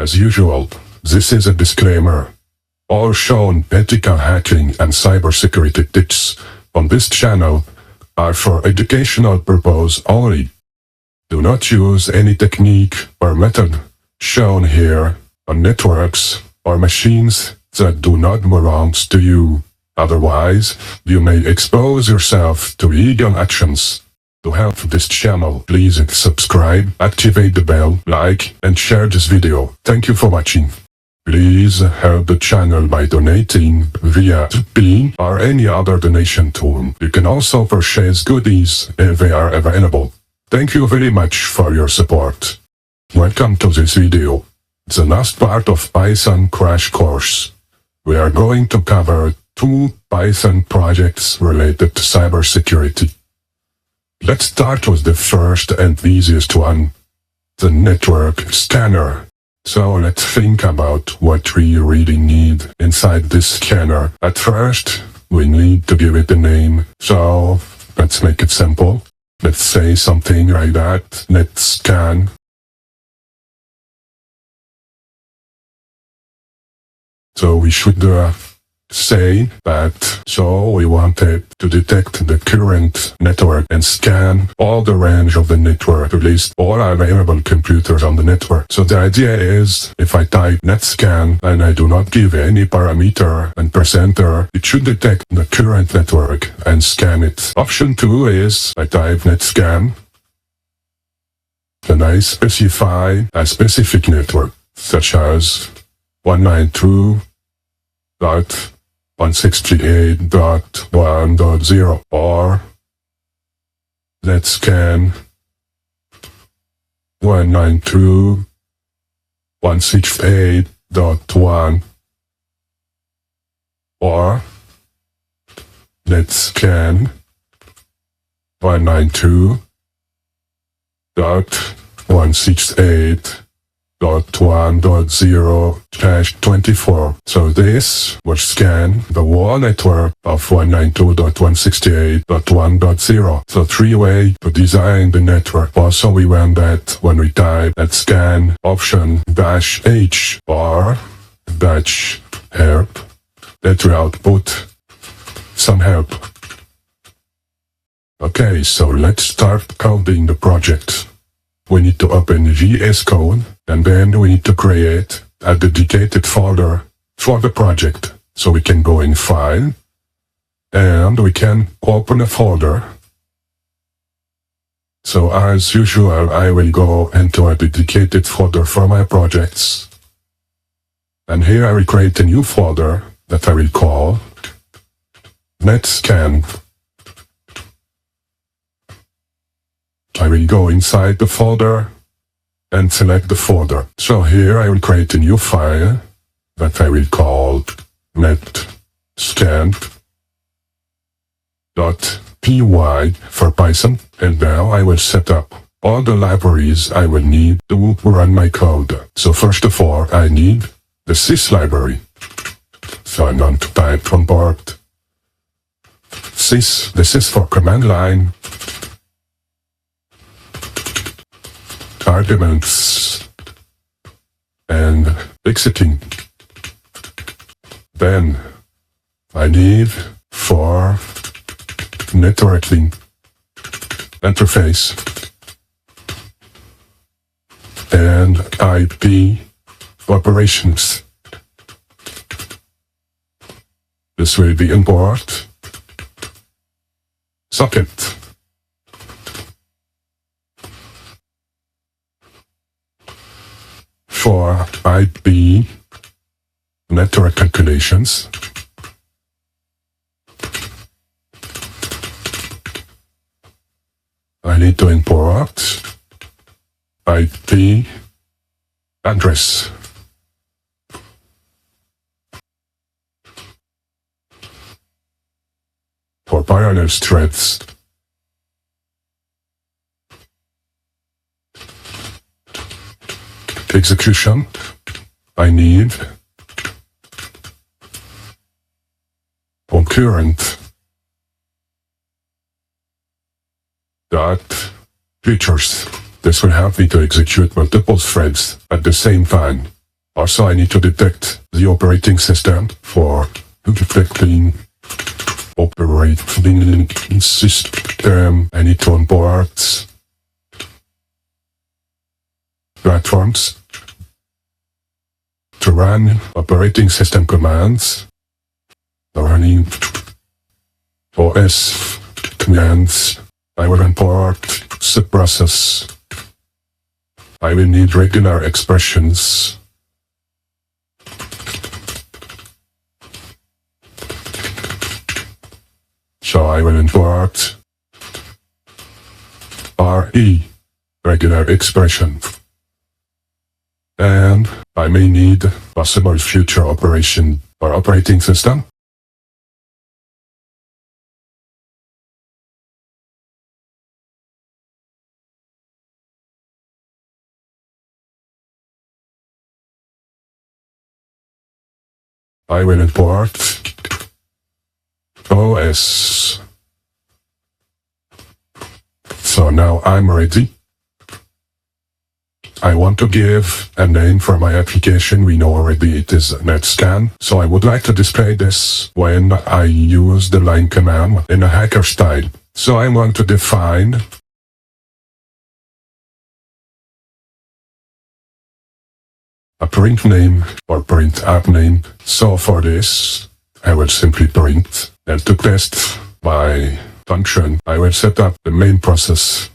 As usual, this is a disclaimer. All shown ethical hacking and cybersecurity tips on this channel are for educational purpose only. Do not use any technique or method shown here on networks or machines that do not belong to you. Otherwise, you may expose yourself to illegal actions. To help this channel, please subscribe, activate the bell, like, and share this video. Thank you for watching. Please help the channel by donating via P or any other donation tool. You can also purchase goodies if they are available. Thank you very much for your support. Welcome to this video, the last part of Python crash course. We are going to cover 2 Python projects related to cybersecurity. Let's start with the first and easiest one, the network scanner. So let's think about what we really need inside this scanner. At first, we need to give it a name. So let's make it simple. Let's say something like that. Let's scan. So we should say that, so we wanted to detect the current network and scan all the range of the network to list all available computers on the network. So the idea is, if I type netscan and I do not give any parameter and percenter, it should detect the current network and scan it. Option 2 is, I type netscan, and I specify a specific network, such as 192.168.1.0, or let's scan 192.168.1, or let's scan 192.168.1.0/24. So this will scan the whole network of 192.168.1.0. So 3-way to design the network. Also, we want that when we type let's scan option -h or -help, that will output some help. Okay, so let's start coding the project. We need to open VS Code, and then we need to create a dedicated folder for the project. So we can go in File, and we can open a folder. So as usual, I will go into a dedicated folder for my projects. And here I will create a new folder that I will call netscan. I will go inside the folder and select the folder. So here I will create a new file that I will call netscan.py for Python. And now I will set up all the libraries I will need to run my code. So first of all, I need the sys library. So I'm going to type on board sys. This is for command line. Arguments and exiting. Then I need for networking interface and IP operations. This will be import socket. For IP network calculations, I need to import IP address. For parallel threads, execution, I need concurrent dot features. This will help me to execute multiple threads at the same time. Also, I need to detect the operating system for detecting operating system. I need to onboard platforms to run operating system commands, running OS commands. I will import subprocess. I will need regular expressions. So I will import RE, regular expression. And I may need possible future operation or operating system. I will import OS. So now I'm ready. I want to give a name for my application. We know already it is NetScan. So I would like to display this when I use the line command in a hacker style. So I want to define a print name or print app name. So for this, I will simply print, and to test my function, I will set up the main process.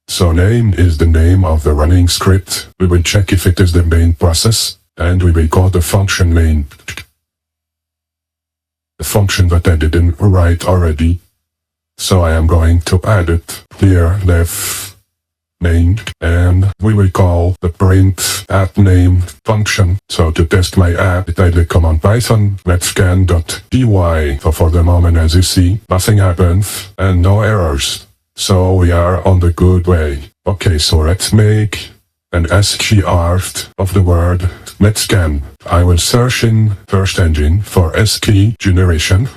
So name is the name of the running script. We will check if it is the main process, and we will call the function main. The function that I didn't write already. So I am going to add it here, def main, and we will call the print app name function. So to test my app, I will command python netscan.py. So for the moment, as you see, nothing happens and no errors. So we are on the good way. Okay, so let's make an ASCII art of the word netscan. I will search in search engine for ASCII generation.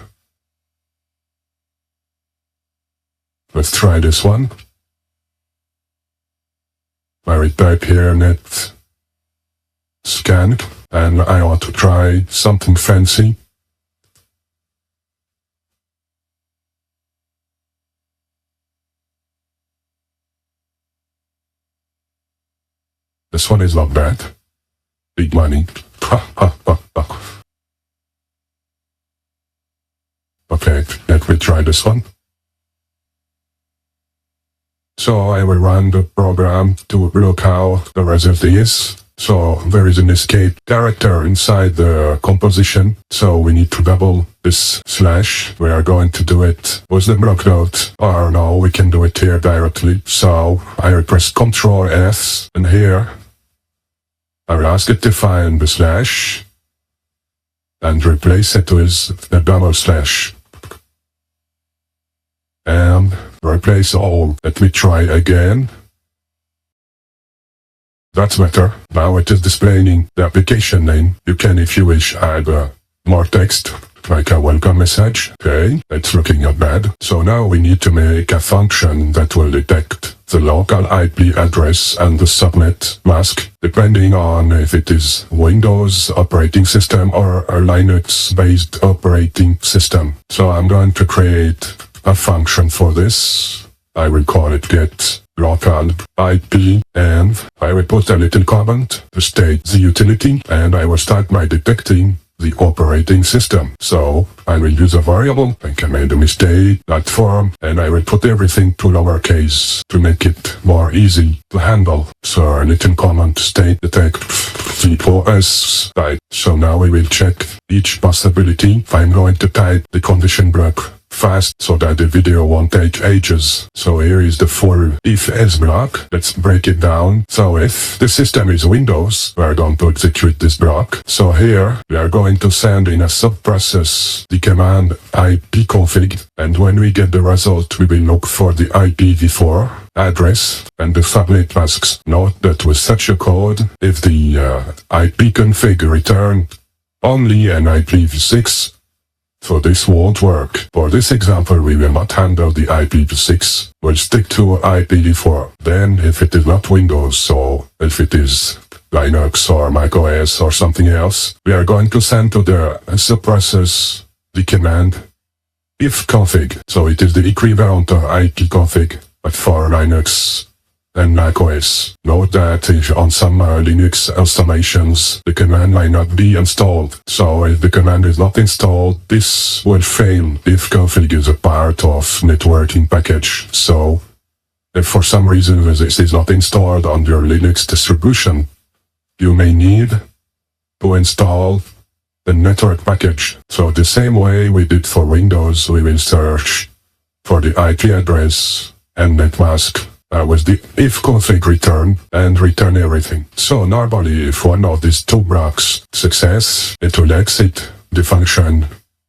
Let's try this one. I will type here net scan, and I want to try something fancy. This one is not bad. Big money. Okay, let me try this one. So I will run the program to look how the result is. So there is an escape character inside the composition. So we need to double this slash. We are going to do it with the block note. Or no, we can do it here directly. So I will press Ctrl S, and here I will ask it to find the slash and replace it with the double slash. And replace all. Let me try again. That's better. Now it is displaying the application name. You can, if you wish, add more text, like a welcome message. Okay, it's looking not bad. So now we need to make a function that will detect the local IP address and the subnet mask, depending on if it is Windows operating system or a Linux-based operating system. So I'm going to create a function for this. I will call it get local IP, and I will put a little comment to state the utility, and I will start by detecting the operating system. So I will use a variable. I can make a mistake, platform, and I will put everything to lowercase to make it more easy to handle. So a little comment to state detect the OS type. So now we will check each possibility. I'm going to type the condition block fast so that the video won't take ages. So here is the full if-else block. Let's break it down. So if the system is Windows, we are going to execute this block. So here we are going to send in a subprocess the command ipconfig, and when we get the result, we will look for the IPv4 address and the subnet masks. Note that with such a code, if the ipconfig return only an IPv6, so this won't work. For this example, we will not handle the IPv6. We'll stick to IPv4. Then, if it is not Windows, so if it is Linux or macOS or something else, we are going to send to the subprocess the command ifconfig. So it is the equivalent of ipconfig, but for Linux and macOS. Note that on some Linux installations, the command might not be installed. So if the command is not installed, this will fail. Ifconfig is a part of networking package. So if for some reason this is not installed on your Linux distribution, you may need to install the network package. So the same way we did for Windows, we will search for the IP address and netmask with the ifconfig return and return everything. So normally if one of these two blocks success, it will exit the function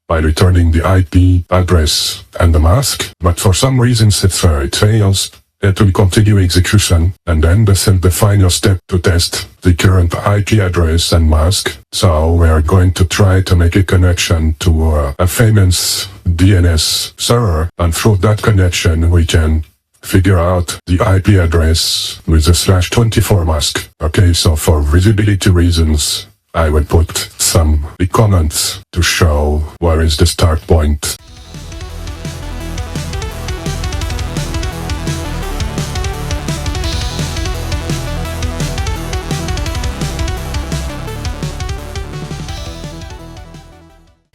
by returning the IP address and the mask. But for some reasons if it fails, it will continue execution, and then this is the final step to test the current IP address and mask. So we are going to try to make a connection to a famous DNS server, and through that connection we can figure out the IP address with the /24 mask. Okay, so for visibility reasons, I will put some comments to show where is the start point.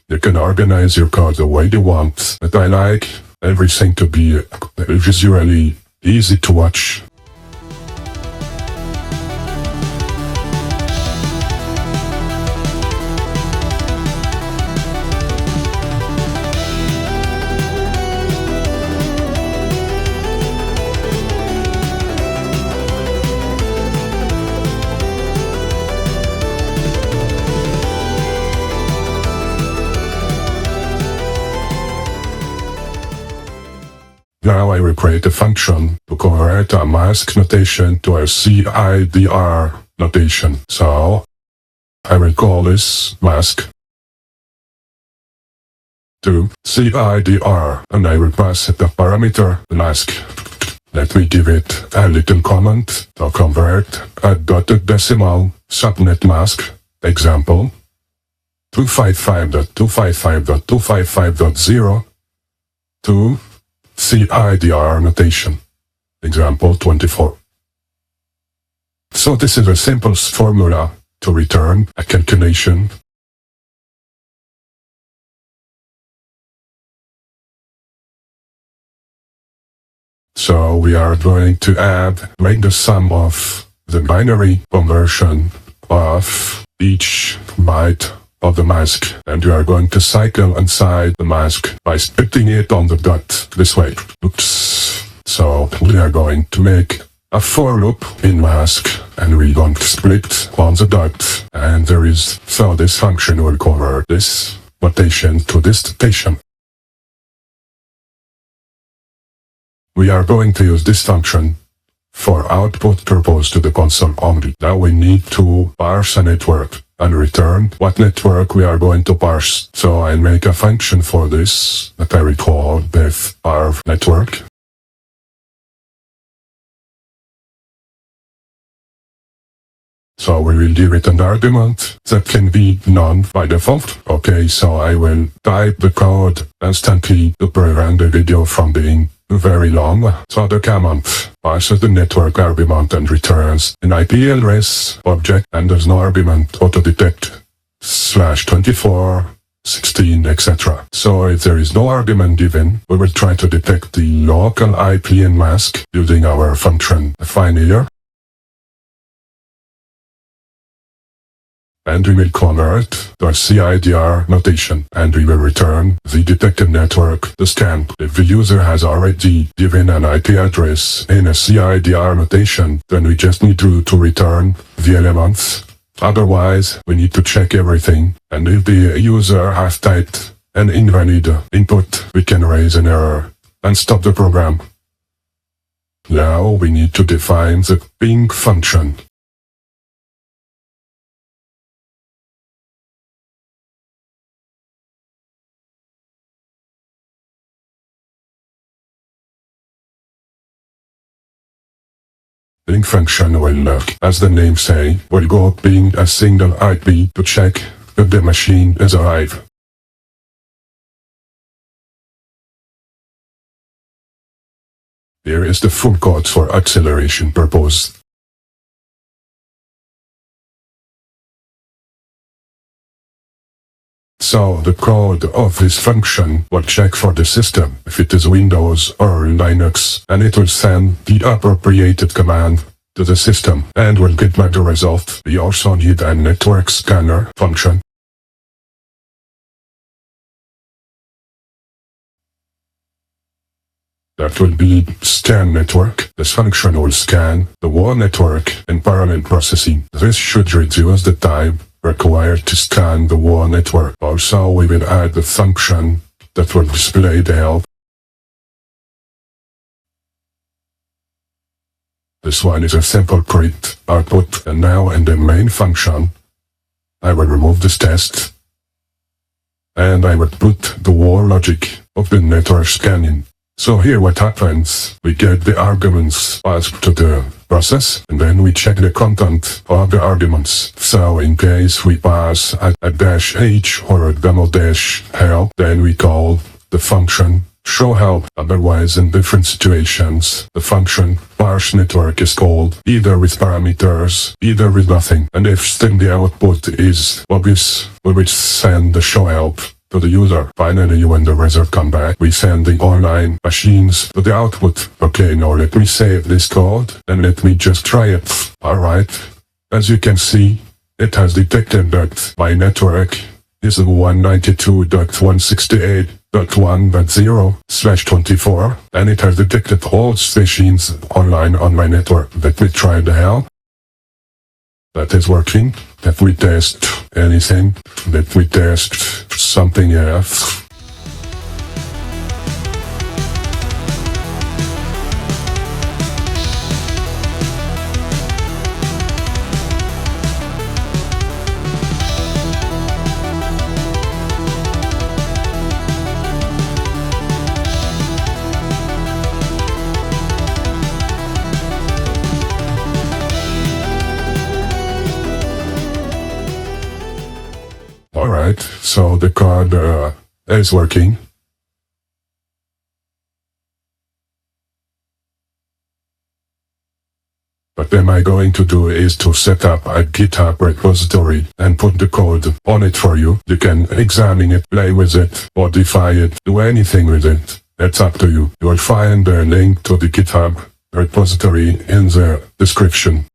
You can organize your code the way you want, but I like everything to be visually easy to watch. Now I will create a function to convert a mask notation to a CIDR notation. So I will call this mask to CIDR, and I will pass it the parameter mask. Let me give it a little comment to convert a dotted decimal subnet mask, example 255.255.255.0 to CIDR notation, example 24. So this is a simple formula to return a calculation. So we are going to make the sum of the binary conversion of each byte of the mask, and we are going to cycle inside the mask by splitting it on the dot this way. Oops. So we are going to make a for loop in mask, and we're going to split on the dot, and so this function will convert this notation to this notation. We are going to use this function for output purpose to the console only. Now we need to parse a network and return what network we are going to parse. So I'll make a function for this that I will call parse network. So we will give it an argument that can be none by default. Okay, so I will type the code instantly to prevent the video from being very long. So the command parses the network argument and returns an IP address object, and there's no argument auto-detect /24, 16, etc. So if there is no argument given, we will try to detect the local IP and mask using our function define here. And we will convert to a CIDR notation, and we will return the detected network to scan. If the user has already given an IP address in a CIDR notation, then we just need to return the elements. Otherwise, we need to check everything, and if the user has typed an invalid input, we can raise an error and stop the program. Now we need to define the ping function. Ping function will, as the name say, will go ping a single IP to check if the machine is alive. Here is the full code for acceleration purpose. So the code of this function will check for the system, if it is Windows or Linux, and it will send the appropriated command to the system and will get back the result. We also need a network scanner function. That will be scan network. This function will scan the whole network in parallel processing. This should reduce the time required to scan the whole network. Also, we will add the function that will display the help. This one is a simple print output, and now in the main function, I will remove this test, and I will put the whole logic of the network scanning. So here what happens, we get the arguments passed to the process, and then we check the content of the arguments. So in case we pass a -h or a -help, then we call the function show help. Otherwise, in different situations, the function parse network is called either with parameters, either with nothing. And if still the output is obvious, we will send the show help to the user. Finally, when the result come back, we send the online machines to the output. Okay, now let me save this code and let me just try it. Alright, as you can see, it has detected that my network is 192.168.1.0/24, and it has detected all machines online on my network. Let me try the help. That is working. Let me test anything. Let me test something else. Alright, so the code is working. What am I going to do is to set up a GitHub repository and put the code on it for you. You can examine it, play with it, modify it, do anything with it. It's up to you. You will find a link to the GitHub repository in the description.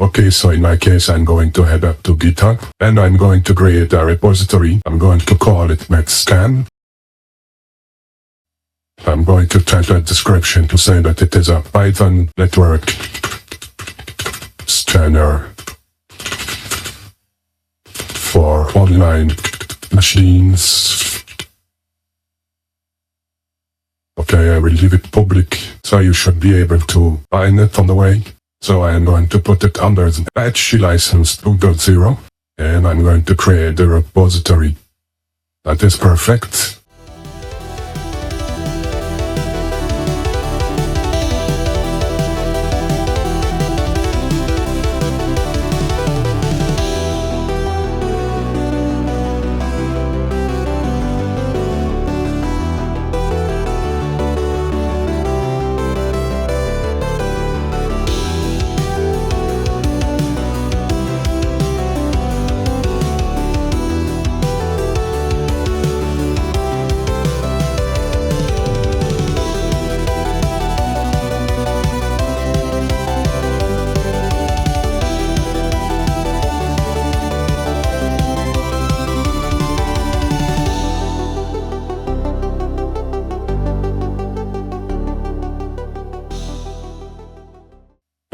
Okay, so in my case, I'm going to head up to GitHub, and I'm going to create a repository. I'm going to call it metscan. I'm going to type a description to say that it is a Python network scanner for online machines. Okay, I will leave it public, so you should be able to find it on the way. So I am going to put it under the ASCII license 2.0, and I'm going to create the repository. That is perfect.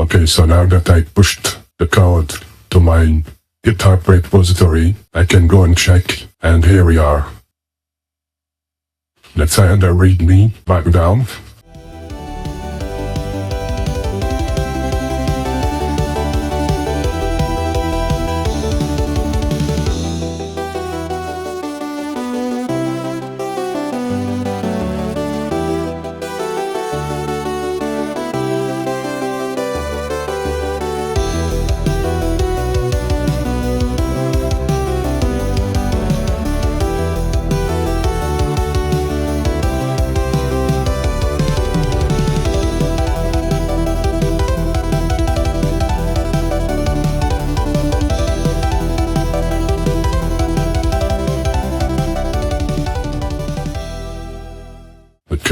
Okay, so now that I pushed the code to my GitHub repository, I can go and check, and here we are. Let's add a readme back down.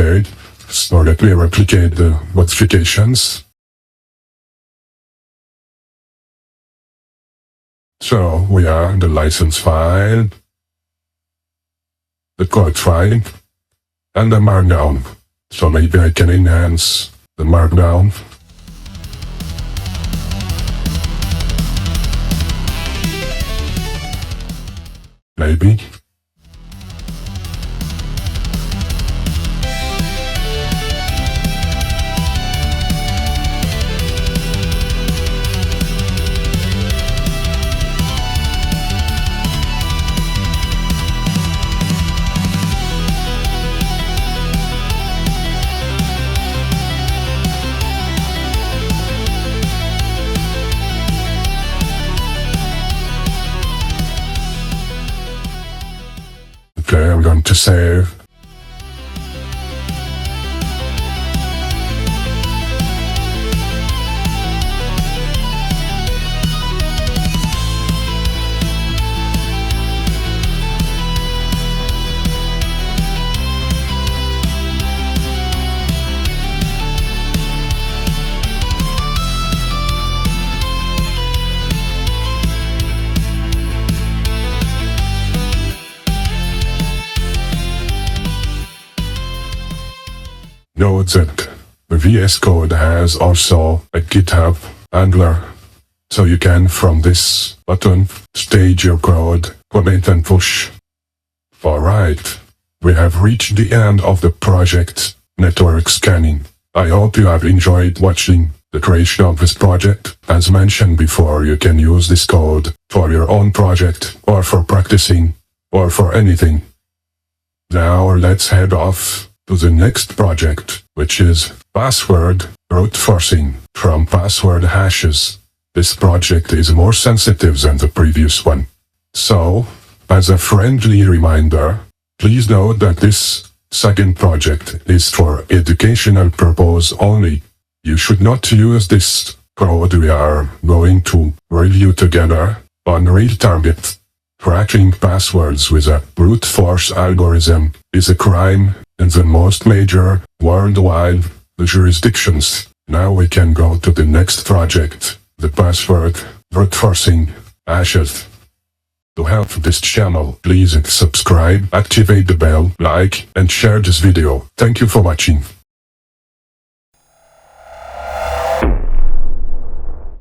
Okay, so let me replicate the modifications. So we are the license file, the code file, and the markdown. So maybe I can enhance the markdown. Maybe. Okay, I'm going to save. Note that the VS Code has also a GitHub handler, so you can from this button stage your code, commit and push. Alright, we have reached the end of the project network scanning. I hope you have enjoyed watching the creation of this project. As mentioned before, you can use this code for your own project, or for practicing, or for anything. Now let's head off to the next project, which is password brute forcing from password hashes. This project is more sensitive than the previous one. So, as a friendly reminder, please note that this second project is for educational purpose only. You should not use this code we are going to review together on real target. Cracking passwords with a brute force algorithm is a crime in the most major worldwide jurisdictions. Now we can go to the next project, the password brute forcing hashes. To help this channel, please subscribe, activate the bell, like, and share this video. Thank you for watching.